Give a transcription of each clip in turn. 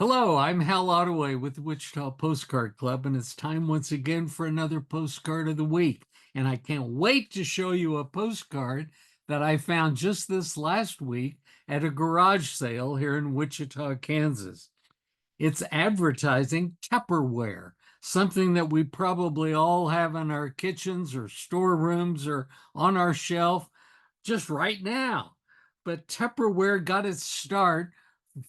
Hello, I'm Hal Ottaway with the Wichita Postcard Club, and it's time once again for another postcard of the week. And I can't wait to show you a postcard that I found just this last week at a garage sale here in Wichita, Kansas. It's advertising Tupperware, something that we probably all have in our kitchens or storerooms or on our shelf just right now. But Tupperware got its start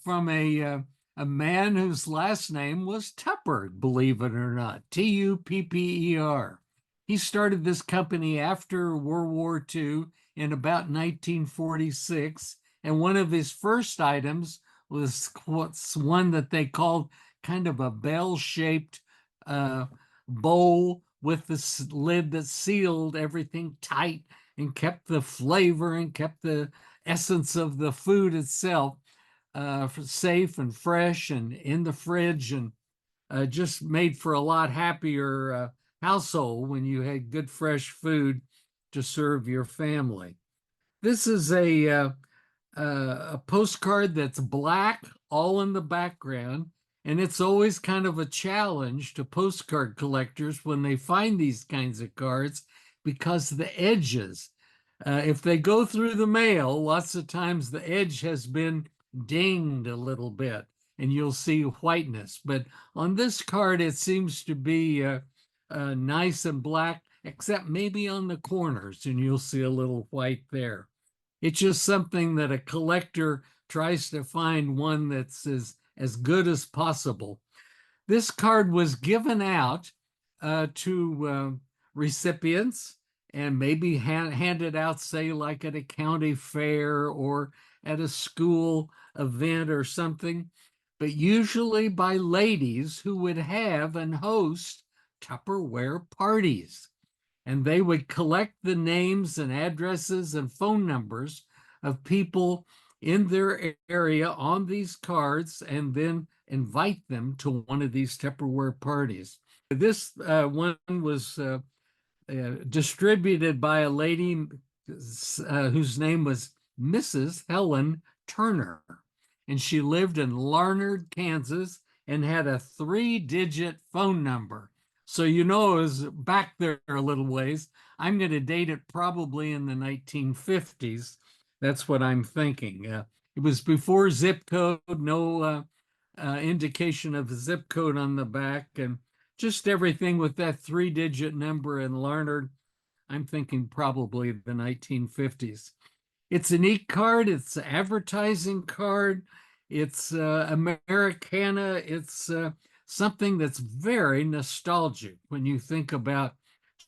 from a man whose last name was Tupper, believe it or not, Tupper. He started this company after World War II in about 1946, and one of his first items was what's one that they called kind of a bell-shaped uh, bowl with the lid that sealed everything tight and kept the flavor and kept the essence of the food itself safe and fresh and in the fridge, and just made for a lot happier household when you had good fresh food to serve your family. This is a postcard that's black, all in the background, and it's always kind of a challenge to postcard collectors when they find these kinds of cards because the edges, if they go through the mail, lots of times the edge has been dinged a little bit and you'll see whiteness. But on this card, it seems to be nice and black, except maybe on the corners, and you'll see a little white there. It's just something that a collector tries to find one that's as good as possible. This card was given out to recipients and maybe handed out, say, like at a county fair or at a school event or something, but usually by ladies who would have and host Tupperware parties. And they would collect the names and addresses and phone numbers of people in their area on these cards and then invite them to one of these Tupperware parties. This one was distributed by a lady whose name was Mrs. Helen Turner. And she lived in Larned, Kansas, and had a 3-digit phone number. So you know it was back there a little ways. I'm going to date it probably in the 1950s. That's what I'm thinking. It was before zip code, no indication of a zip code on the back, and just everything with that 3-digit number in Larned. I'm thinking probably the 1950s. It's a neat card. It's an advertising card. It's Americana. It's something that's very nostalgic when you think about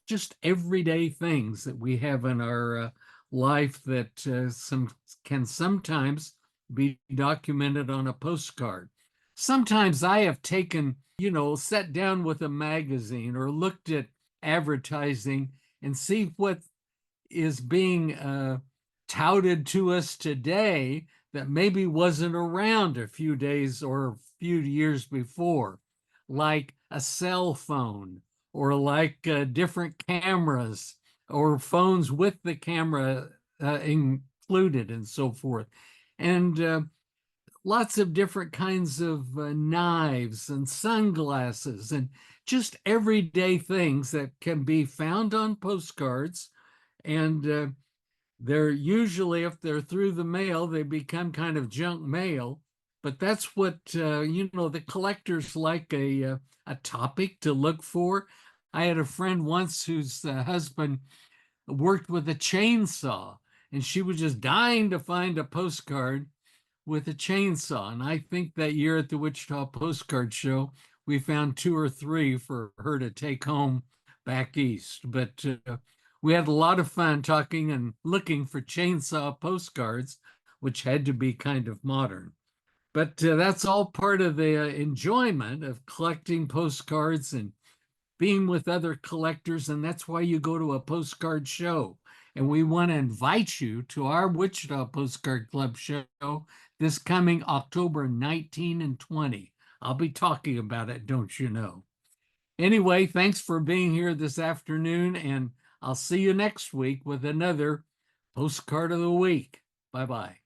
just everyday things that we have in our life that can sometimes be documented on a postcard. Sometimes I have taken, sat down with a magazine or looked at advertising and see what is being touted to us today that maybe wasn't around a few days or a few years before, like a cell phone or like different cameras or phones with the camera included and so forth. And lots of different kinds of knives and sunglasses and just everyday things that can be found on postcards. And they're usually, if they're through the mail, they become kind of junk mail. But that's what, the collectors like a topic to look for. I had a friend once whose husband worked with a chainsaw, and she was just dying to find a postcard with a chainsaw. And I think that year at the Wichita Postcard Show, we found 2 or 3 for her to take home back east. But we had a lot of fun talking and looking for chainsaw postcards, which had to be kind of modern. But that's all part of the enjoyment of collecting postcards and being with other collectors. And that's why you go to a postcard show. And we want to invite you to our Wichita Postcard Club show this coming October 19 and 20. I'll be talking about it, don't you know? Anyway, thanks for being here this afternoon, and I'll see you next week with another postcard of the week. Bye bye.